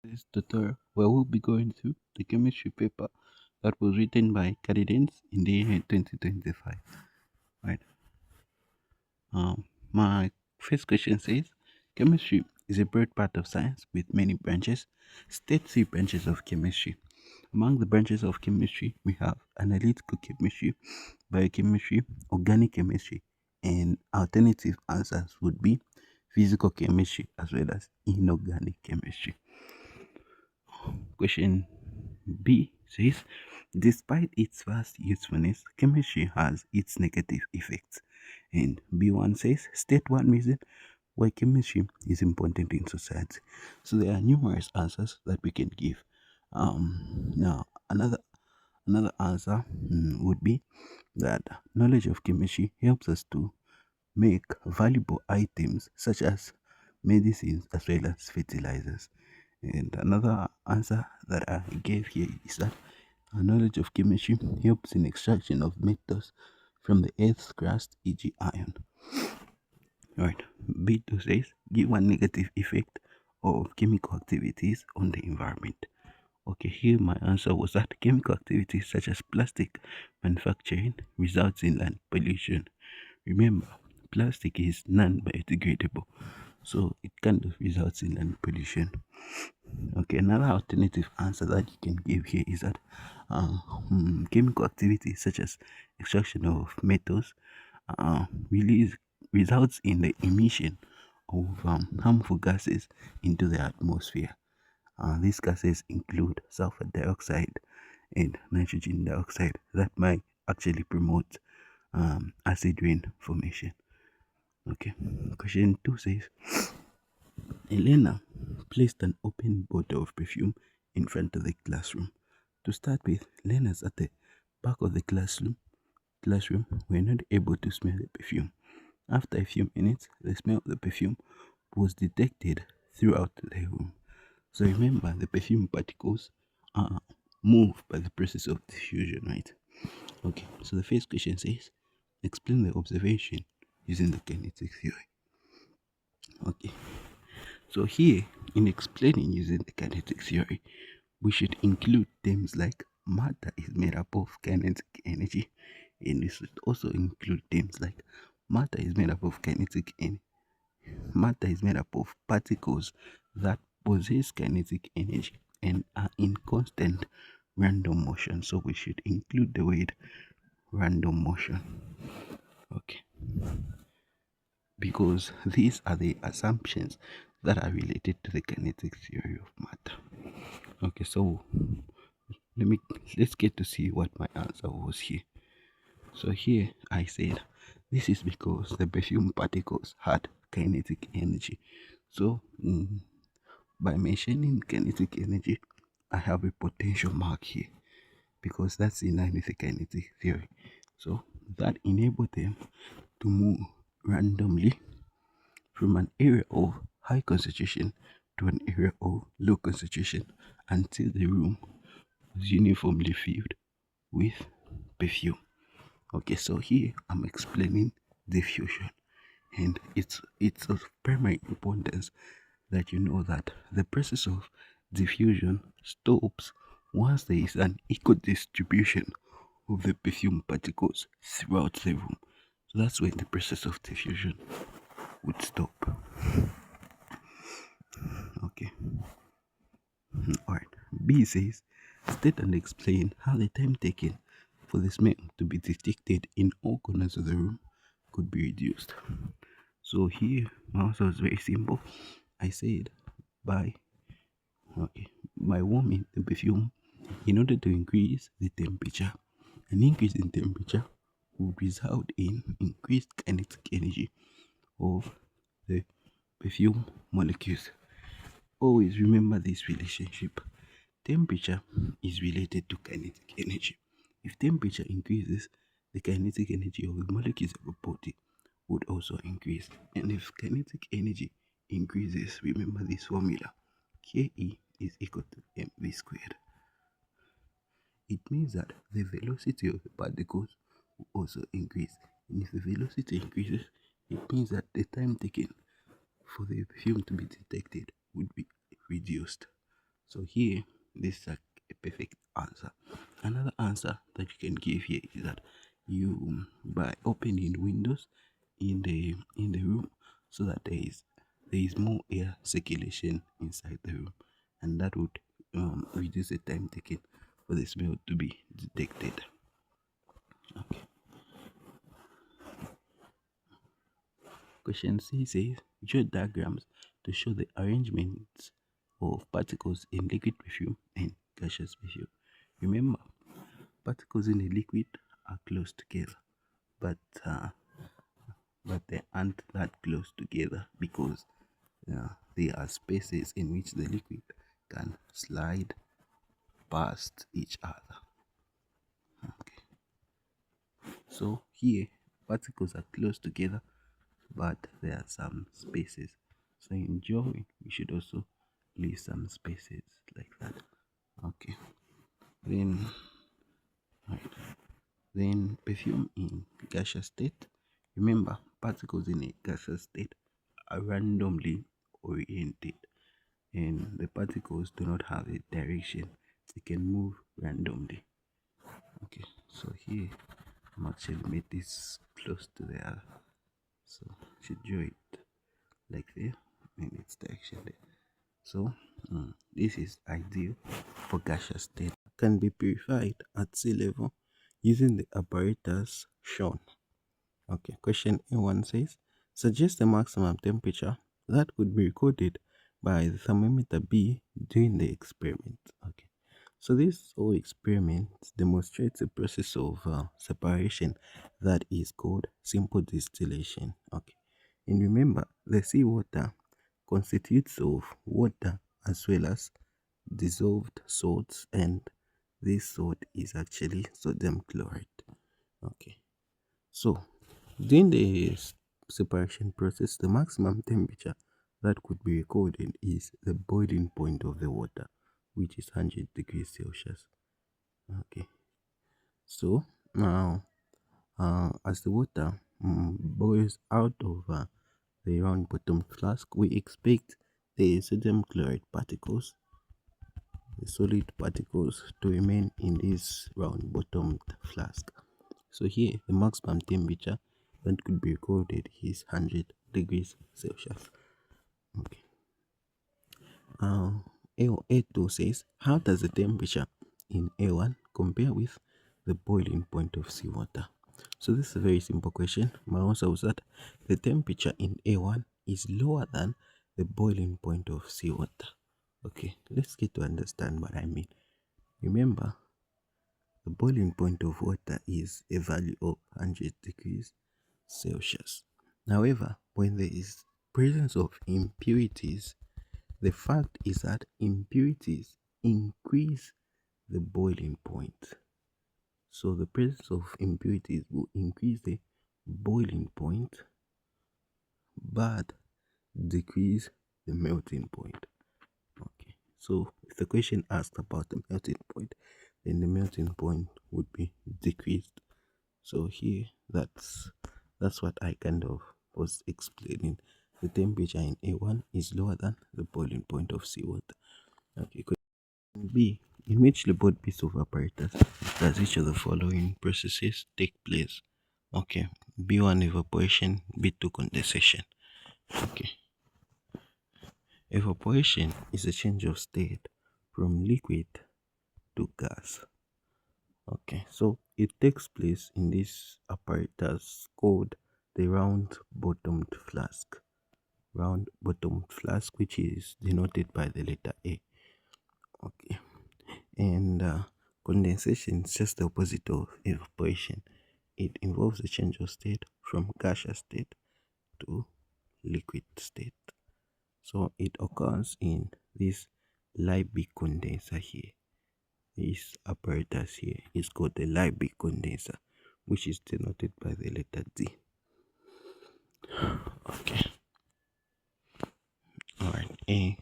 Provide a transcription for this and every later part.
This tutorial where we'll be going through the chemistry paper that was written by candidates in the year 2025. Right. My first question says chemistry is a broad part of science with many branches. State three branches of chemistry. Among the branches of chemistry, we have analytical chemistry, biochemistry, organic chemistry, and alternative answers would be physical chemistry as well as inorganic chemistry. Question B says, despite its vast usefulness, chemistry has its negative effects. And B1 says, state one reason why chemistry is important in society. So there are numerous answers that we can give. Now another answer would be that knowledge of chemistry helps us to make valuable items such as medicines as well as fertilizers. And another answer that I gave here is that our knowledge of chemistry helps in extraction of metals from the earth's crust, e.g., iron. Right. B2 says give one negative effect of chemical activities on the environment. Okay, here my answer was that chemical activities such as plastic manufacturing results in land pollution. Remember, plastic is non-biodegradable, so it kind of results in land pollution. Okay, another alternative answer that you can give here is that chemical activity such as extraction of metals release results in the emission of harmful gases into the atmosphere. These gases include sulfur dioxide and nitrogen dioxide that might actually promote acid rain formation. Okay, question 2 says Elena placed an open bottle of perfume in front of the classroom. To start with, learners at the back of the classroom were not able to smell the perfume. After a few minutes, the smell of the perfume was detected throughout the room. So remember, the perfume particles are moved by the process of diffusion, right? Okay, so the first question says, explain the observation using the kinetic theory. Okay, so here, in explaining using the kinetic theory, we should include terms like matter is made up of kinetic energy, and we should also include terms like matter is made up of kinetic energy. Matter is made up of particles that possess kinetic energy and are in constant random motion. So we should include the word random motion. Okay, because these are the assumptions that are related to the kinetic theory of matter. Okay, so let's get to see what my answer was here. So here I said this is because the perfume particles had kinetic energy. So by mentioning kinetic energy, I have a potential mark here because that's in line with the kinetic theory. So that enabled them to move randomly from an area of high concentration to an area of low concentration until the room was uniformly filled with perfume. Okay, so here I'm explaining diffusion, and it's of primary importance that you know that the process of diffusion stops once there is an equal distribution of the perfume particles throughout the room. So that's when the process of diffusion would stop. Okay. Alright. B says state and explain how the time taken for the smell to be detected in all corners of the room could be reduced. So here my answer was very simple. I said by okay by warming the perfume in order to increase the temperature. An increase in temperature will result in increased kinetic energy of the perfume molecules. Always remember this relationship. Temperature is related to kinetic energy. If temperature increases, the kinetic energy of the molecules of a body would also increase. And if kinetic energy increases, remember this formula. Ke is equal to mv squared. It means that the velocity of the particles will also increase. And if the velocity increases, it means that the time taken for the perfume to be detected would be reduced. So here, this is a perfect answer. Another answer that you can give here is that you, by opening windows in the room, so that there is more air circulation inside the room, and that would reduce the time taken for the smell to be detected. Okay. Question C says, draw diagrams to show the arrangement of particles in liquid perfume and gaseous perfume. Remember, particles in a liquid are close together, but uh, but they aren't that close together because there are spaces in which the liquid can slide past each other. Okay. So here, particles are close together, but there are some spaces. So in drawing, we should also leave some spaces like that. Okay. Then, right. Then perfume in gaseous state. Remember, particles in a gaseous state are randomly oriented, and the particles do not have a direction. They can move randomly. Okay, so here I'm actually made this close to the other. So should draw it like there, and its direction there. So this is ideal for gaseous state. Can be purified at sea level using the apparatus shown. Okay, question A1 says, suggest the maximum temperature that would be recorded by the thermometer B during the experiment. Okay, so this whole experiment demonstrates a process of separation that is called simple distillation. Okay, and remember, the seawater constitutes of water as well as dissolved salts, and this salt is actually sodium chloride. Okay, so during the separation process, the maximum temperature that could be recorded is the boiling point of the water, which is 100 degrees Celsius. Okay, so now as the water boils out of the round bottom flask, we expect the sodium chloride particles, the solid particles, to remain in this round bottom flask. So here the maximum temperature that could be recorded is 100 degrees Celsius. Okay. A2 says, how does the temperature in A1 compare with the boiling point of seawater? So this is a very simple question. My answer was that the temperature in A1 is lower than the boiling point of seawater. Okay, let's get to understand what I mean. Remember, the boiling point of water is a value of 100 degrees Celsius. However, when there is presence of impurities, the fact is that impurities increase the boiling point. So the presence of impurities will increase the boiling point but decrease the melting point. Okay. So if the question asked about the melting point, then the melting point would be decreased. So here that's what I kind of was explaining. The temperature in A1 is lower than the boiling point of seawater. Okay, question B. In which labeled piece of apparatus does each of the following processes take place? Okay, B1 evaporation, B2 condensation. Okay, evaporation is a change of state from liquid to gas. Okay, so it takes place in this apparatus called the round bottomed flask. Round bottomed flask, which is denoted by the letter A. Okay, and condensation is just the opposite of evaporation. It involves a change of state from gaseous state to liquid state. So it occurs in this Liebig condenser here. This apparatus here is called the Liebig condenser, which is denoted by the letter D. Okay. Alright, A,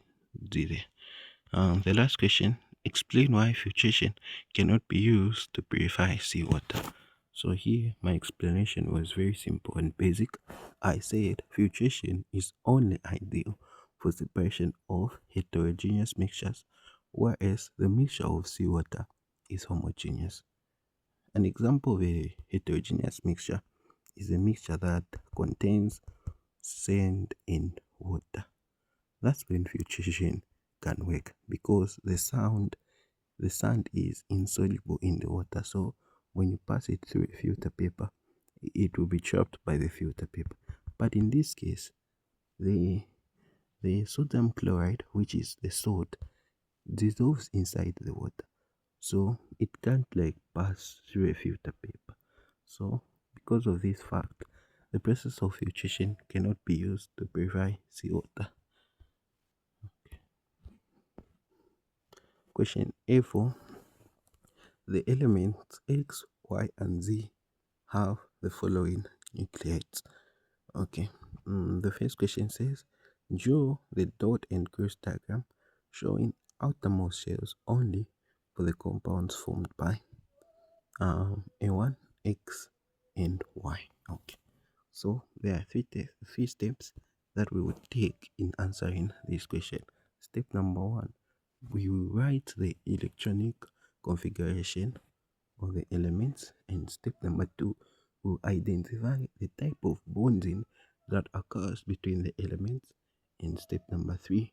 D there. The last question, explain why filtration cannot be used to purify seawater. So here my explanation was very simple and basic. I said filtration is only ideal for separation of heterogeneous mixtures whereas the mixture of seawater is homogeneous. An example of a heterogeneous mixture is a mixture that contains sand and water. That's when filtration can work because the sand is insoluble in the water. So when you pass it through a filter paper, it will be trapped by the filter paper. But in this case, the sodium chloride, which is the salt, dissolves inside the water. So it can't like pass through a filter paper. So because of this fact, the process of filtration cannot be used to purify seawater. Question A4. The elements X, Y, and Z have the following nucleides. Okay. The first question says, draw the dot and cross diagram showing outermost shells only for the compounds formed by A1, X, and Y. Okay. So there are three steps that we would take in answering this question. Step number one, we will write the electronic configuration of the elements, and step number two, we'll identify the type of bonding that occurs between the elements, and step number three,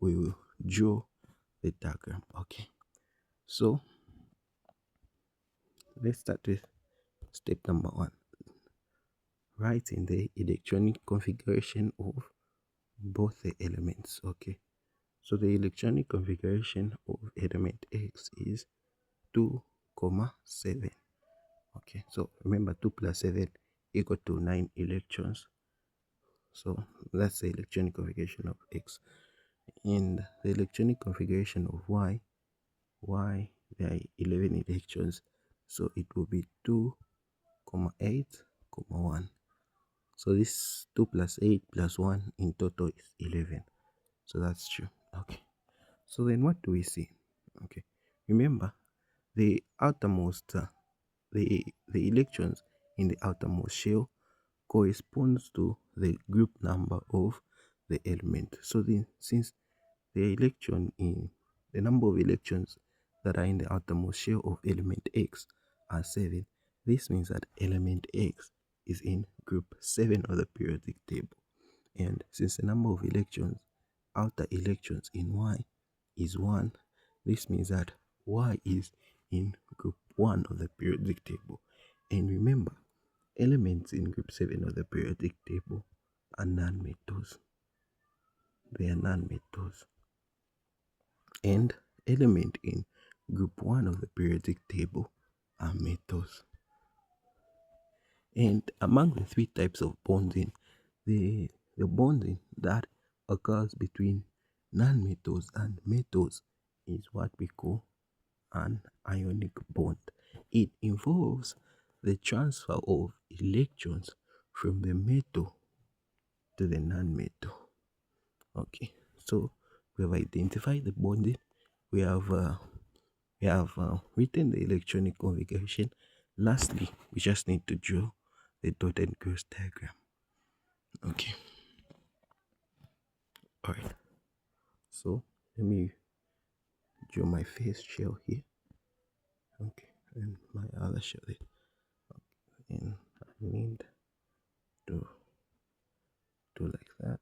we will draw the diagram. Okay, so let's start with step number one, writing the electronic configuration of both the elements. Okay, so the electronic configuration of element X is 2, 7. Okay, so remember 2 plus 7 equal to 9 electrons. So that's the electronic configuration of X. And the electronic configuration of Y, there are 11 electrons. So it will be 2, 8, 1. So this 2 plus 8 plus 1 in total is 11. So that's true. Okay. So then what do we see? Okay. Remember, the outermost, the electrons in the outermost shell corresponds to the group number of the element. So then, since the number of electrons that are in the outermost shell of element X are 7, this means that element X is in group 7 of the periodic table. And since the number of outer electrons in Y is 1, this means that Y is in group 1 of the periodic table. And remember, elements in group 7 of the periodic table are nonmetals. They are nonmetals. And element in group 1 of the periodic table are metals. And among the three types of bonding, the bonding that occurs between nonmetals and metals is what we call an ionic bond. It involves the transfer of electrons from the metal to the non-metal. Okay, so we have identified the bonding. We have written the electronic configuration. Lastly, we just need to draw the dot and cross diagram. Okay. All right. So let me draw my first shell here. Okay, and my other shell here. Okay. And I need to do like that.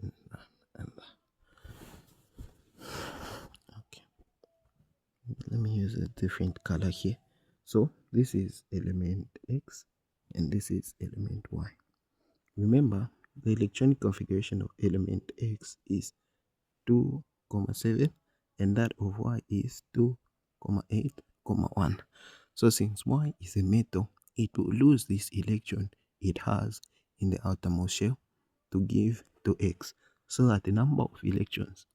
And okay. Let me use a different color here. So this is element X and this is element Y. Remember, the electronic configuration of element X is 2, 7 and that of Y is 2, 8, 1. So since Y is a metal, it will lose this electron it has in the outermost shell to give to X, so that the number of electrons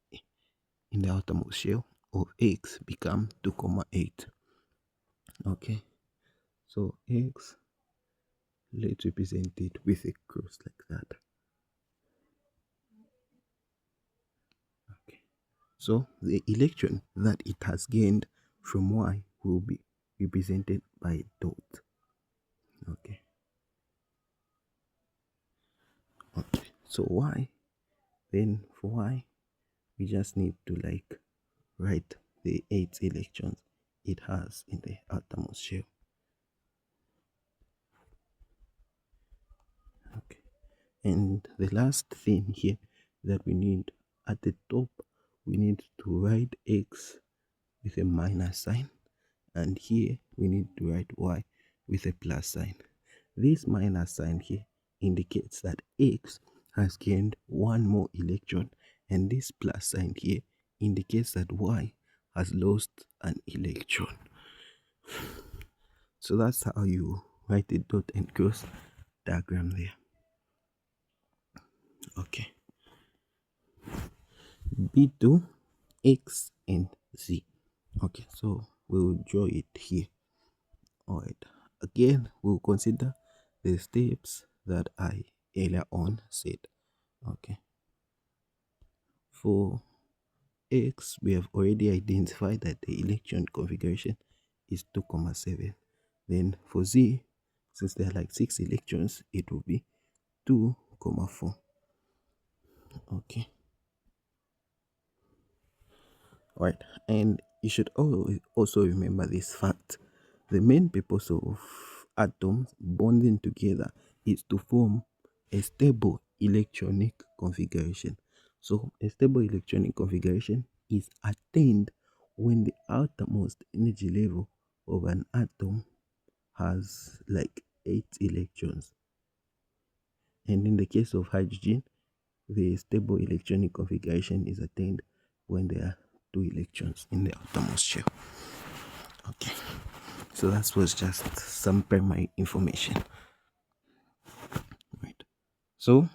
in the outermost shell of X become 2, 8. Okay, so X, let's represent it with a cross like that. Okay, so the electron that it has gained from Y will be represented by a dot. Okay. Okay, so Y, then for Y, we just need to like write the 8 electrons it has in the outermost shell. Okay, and the last thing here that we need at the top, we need to write X with a minus sign, and here we need to write Y with a plus sign. This minus sign here indicates that X has gained one more electron, and this plus sign here indicates that Y has lost an electron. So that's how you write the dot and cross diagram there. Okay. B2, X, and Z. Okay, so we'll draw it here. Alright, again, we'll consider the steps that I earlier on said. Okay, for X, we have already identified that the electron configuration is 2,7. Then for Z, since there are like 6 electrons, it will be 2,4. Okay. Right, and you should also remember this fact. The main purpose of atoms bonding together is to form a stable electronic configuration. So a stable electronic configuration is attained when the outermost energy level of an atom has like 8 electrons. And in the case of hydrogen, the stable electronic configuration is attained when there are 2 electrons in the outermost shell. Okay, so that was just some primary information. Right. So,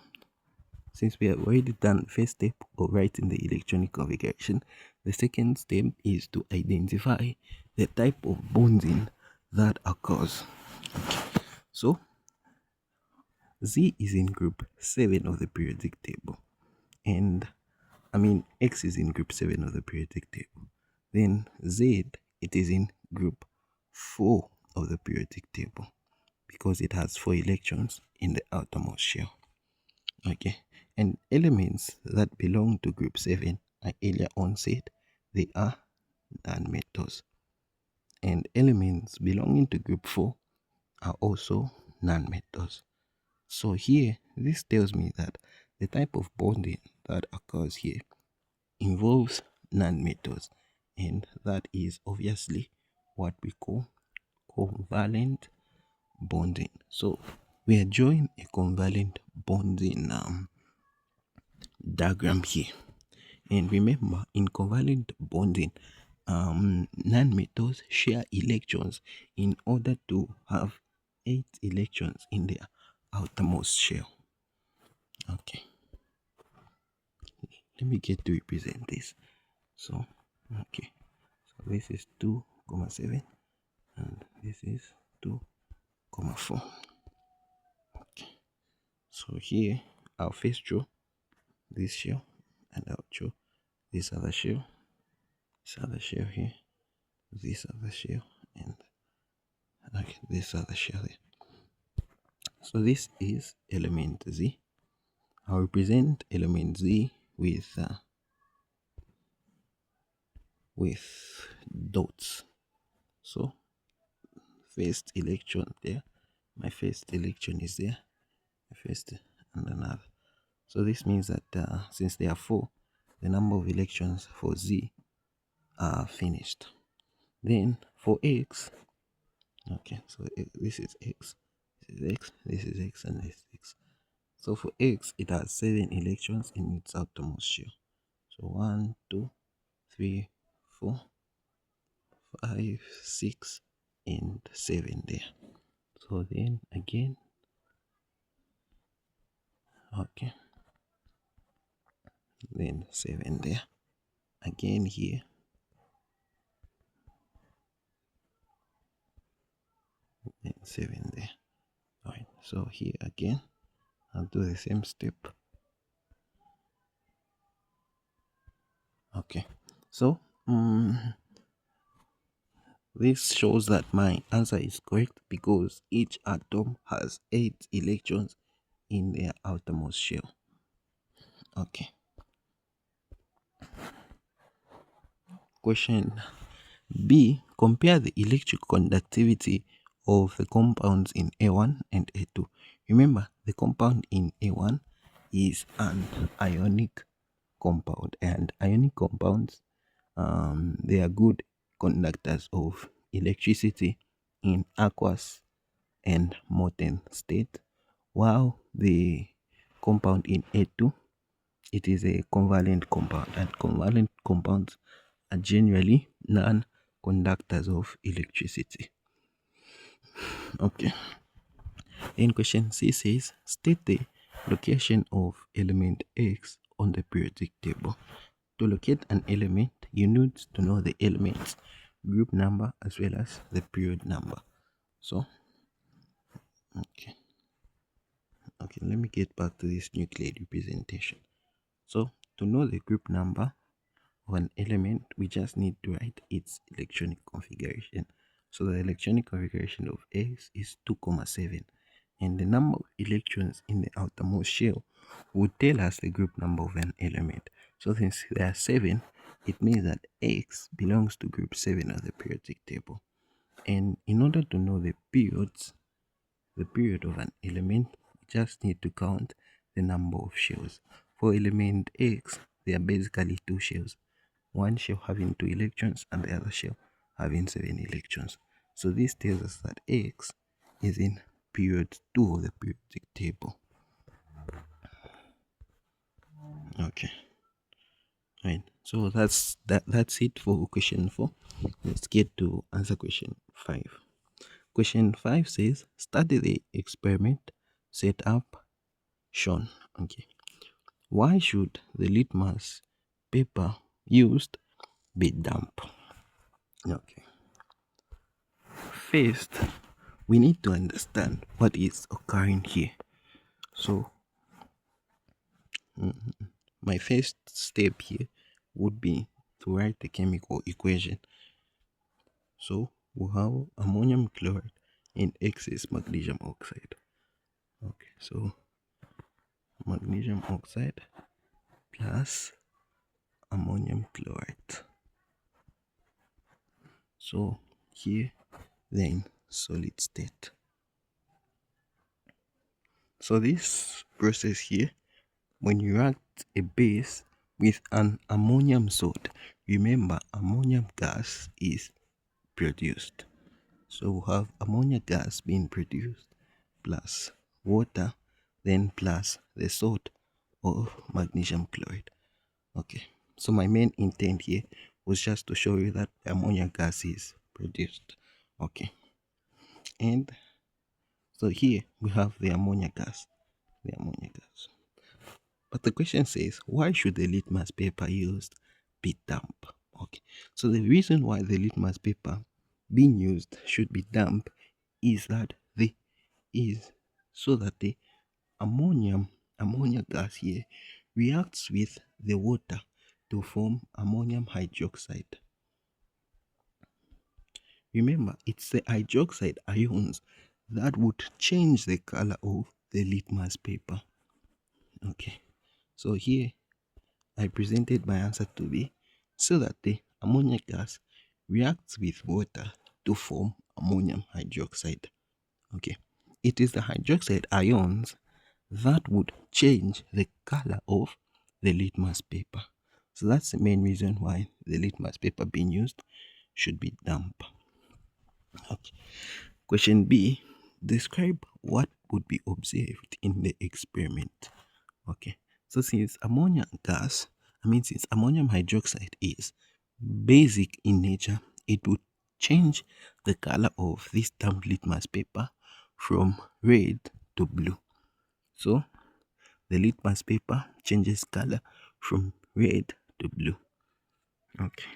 since we have already done the first step of writing the electronic configuration, the second step is to identify the type of bonding that occurs. Okay. So, Z is in group 7 of the periodic table, and X is in group 7 of the periodic table. Then Z, it is in group 4 of the periodic table because it has 4 electrons in the outermost shell. Okay, and elements that belong to group 7, I earlier on said they are nonmetals, and elements belonging to group 4 are also nonmetals. So here, this tells me that the type of bonding that occurs here involves nonmetals, and that is obviously what we call covalent bonding. So we are drawing a covalent bonding diagram here, and remember, in covalent bonding, nonmetals share electrons in order to have 8 electrons in their outermost shell. Okay, let me get to represent this. So okay, so this is 2,7 and this is 2,4. Okay, so here I'll first draw this shell, and I'll draw this other shell, here, this other shell, and okay, this other shell here. So this is element Z. I'll represent element Z with dots. So first electron there, my first electron is there, first and another. So this means that since there are 4, the number of electrons for Z are finished. Then for X, okay, so this is X, this is X, this is X, and this is X. So for X, it has 7 electrons in its outermost shell. So 1, 2, 3, 4, 5, 6, and 7 there. So then again, okay, then 7 there. Again here, and 7 there. Alright, so here again, I'll do the same step. Okay, so this shows that my answer is correct because each atom has 8 electrons in their outermost shell. Okay, Question B. Compare the electric conductivity of the compounds in A1 and A2. Remember, the compound in A1 is an ionic compound, and ionic compounds, they are good conductors of electricity in aqueous and molten state, while the compound in A2, it is a covalent compound, and covalent compounds are generally non-conductors of electricity. Okay. In question C says, state the location of element X on the periodic table. To locate an element, you need to know the element's group number as well as the period number. So, okay, let me get back to this Euclid representation. So, to know the group number of an element, we just need to write its electronic configuration. So, the electronic configuration of X is 2,7, and the number of electrons in the outermost shell would tell us the group number of an element. So since there are 7, it means that X belongs to group 7 of the periodic table. And in order to know the period of an element, we just need to count the number of shells. For element X, there are basically 2 shells. One shell having 2 electrons and the other shell having 7 electrons. So this tells us that X is in period 2 of the periodic table. Okay. Right. So that's it for question 4. Let's get to answer question 5. Question 5 says, study the experiment set up shown. Okay. Why should the litmus paper used be damp? Okay. First, we need to understand what is occurring here. So, my first step here would be to write the chemical equation. So, we have ammonium chloride in excess magnesium oxide. Okay, so magnesium oxide plus ammonium chloride. So, here, then solid state. So, this process here, when you react a base with an ammonium salt, remember ammonium gas is produced. So we have ammonia gas being produced plus water, then plus the salt of magnesium chloride. Okay, so my main intent here was just to show you that the ammonia gas is produced. Okay, and so here we have the ammonia gas. But the question says, why should the litmus paper used be damp? Okay, so the reason why the litmus paper being used should be damp is that the ammonia gas here reacts with the water to form ammonium hydroxide. Remember, it's the hydroxide ions that would change the color of the litmus paper. Okay, so here I presented my answer to be so that the ammonia gas reacts with water to form ammonium hydroxide. Okay, it is the hydroxide ions that would change the color of the litmus paper. So that's the main reason why the litmus paper being used should be damp. Okay. Question B, describe what would be observed in the experiment. Okay, so since ammonium hydroxide is basic in nature, it would change the color of this damp litmus paper from red to blue. So the litmus paper changes color from red to blue. Okay.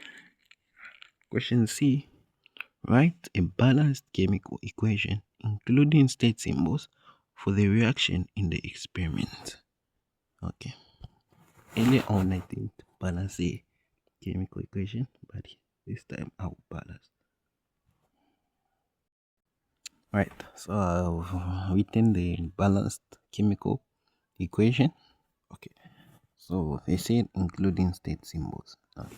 Question C, write a balanced chemical equation including state symbols for the reaction in the experiment. Okay. Earlier on, I didn't balance the chemical equation, but this time I'll balance. Right, so I've written the balanced chemical equation. Okay, so they said including state symbols. Okay.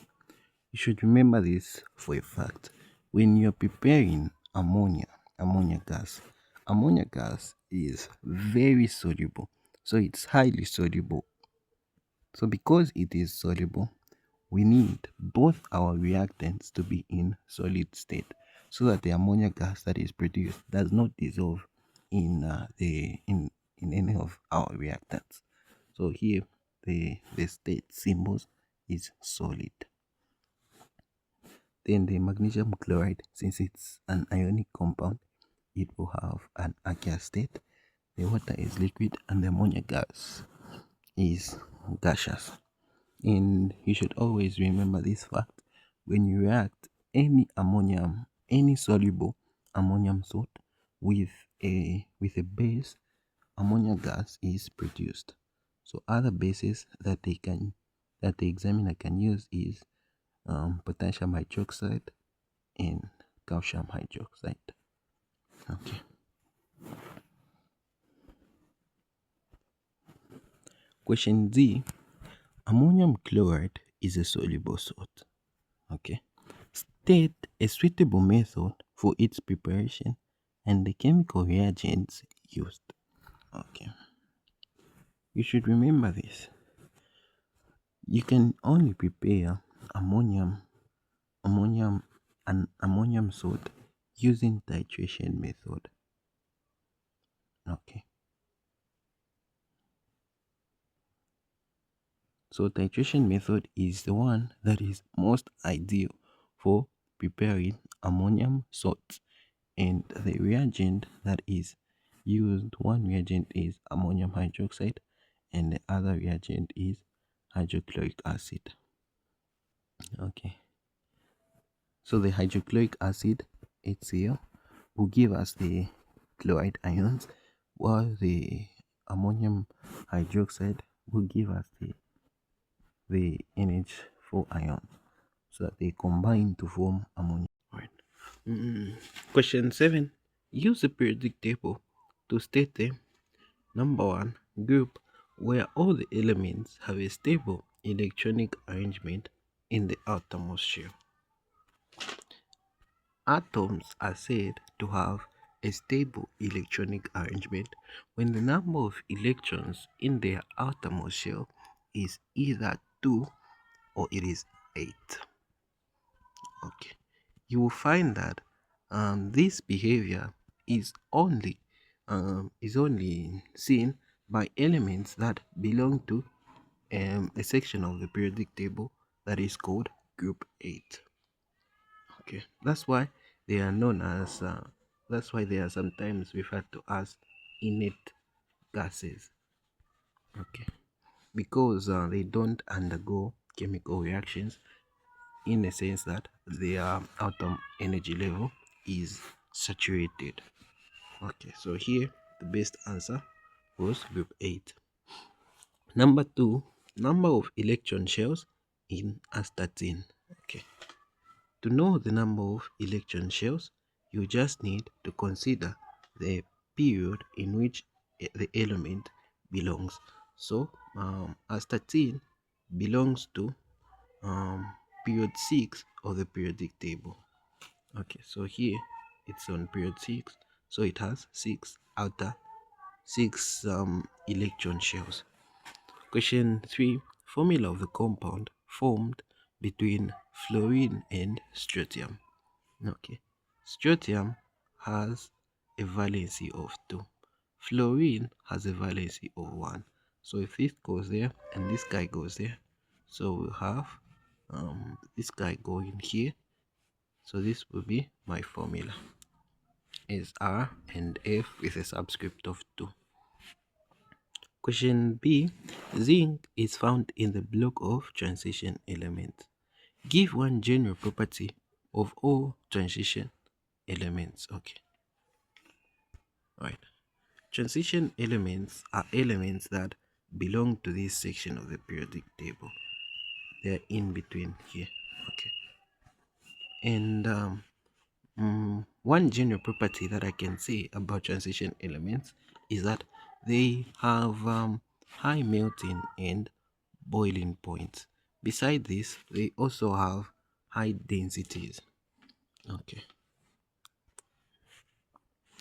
You should remember this for a fact. When you're preparing ammonia gas is very soluble. So it's highly soluble. So because it is soluble, we need both our reactants to be in solid state so that the ammonia gas that is produced does not dissolve in in any of our reactants. So here the state symbols is solid. Then the magnesium chloride, since it's an ionic compound, it will have an aqueous state. The water is liquid and the ammonia gas is gaseous. And you should always remember this fact when you react any soluble ammonium salt with a base, ammonia gas is produced. So other bases that the examiner can use is potassium hydroxide and calcium hydroxide. Okay. Question D. Ammonium chloride is a soluble salt. Okay. State a suitable method for its preparation and the chemical reagents used. Okay. You should remember this. You can only prepare ammonium and ammonium salt using titration method. Okay. So titration method is the one that is most ideal for preparing ammonium salt, and the reagent that is used, one reagent is ammonium hydroxide and the other reagent is hydrochloric acid. Okay, so the hydrochloric acid HCl will give us the chloride ions, while the ammonium hydroxide will give us the NH4 ions, so that they combine to form ammonia. Right. Question 7. Use the periodic table to state the number 1 group where all the elements have a stable electronic arrangement in the outermost shell. Atoms are said to have a stable electronic arrangement when the number of electrons in their outermost shell is either 2 or it is 8. Okay, you will find that this behavior is only seen by elements that belong to a section of the periodic table that is called group 8. Okay, that's why they are known as that's why they are sometimes referred to as innate gases. Okay, because they don't undergo chemical reactions, in a sense that their atom energy level is saturated. Okay, so here the best answer was group 8. Number 2, number of electron shells in astatine. Okay, to know the number of electron shells, you just need to consider the period in which the element belongs. So astatine belongs to period 6 of the periodic table. Okay, so here it's on period 6, so it has 6 electron shells. Question 3. Formula of the compound formed between fluorine and strontium. Okay, strontium has a valency of 2. Fluorine has a valency of 1. So if this goes there and this guy goes there, so we'll have this guy going here. So this will be my formula, is R and F with a subscript of 2. Question B. Zinc is found in the block of transition elements. Give one general property of all transition elements. Okay. Right. Transition elements are elements that belong to this section of the periodic table. They're in between here. Okay. And one general property that I can say about transition elements is that they have high melting and boiling points. Beside this, they also have high densities. Okay,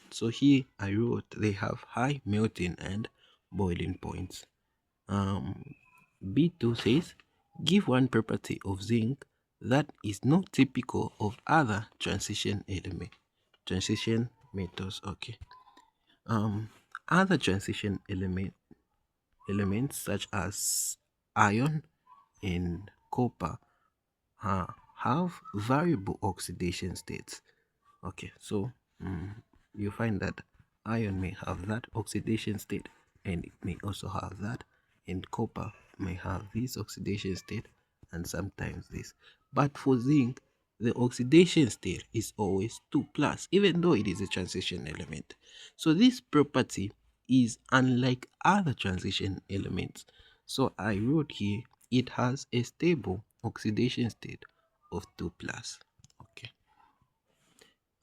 so here I wrote they have high melting and boiling points. um B2 says give one property of zinc that is not typical of other transition metals. Okay, other transition elements such as iron and copper have variable oxidation states. Okay, so mm, you find that iron may have that oxidation state, and it may also have that, and copper may have this oxidation state, and sometimes this. But for zinc, the oxidation state is always 2 plus, even though it is a transition element. So this property is unlike other transition elements. So I wrote here it has a stable oxidation state of 2 plus. Okay.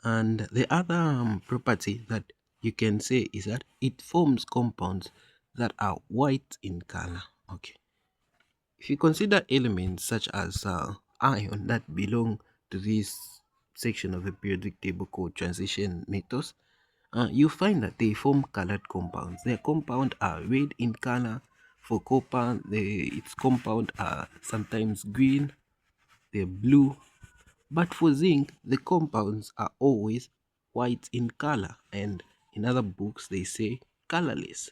And the other property that you can say is that it forms compounds that are white in color. Okay, if you consider elements such as iron that belong to this section of the periodic table called transition metals, you find that they form colored compounds. Their compound are red in color. For copper, its compound are sometimes green, they're blue. But for zinc, the compounds are always white in color, and in other books they say colorless.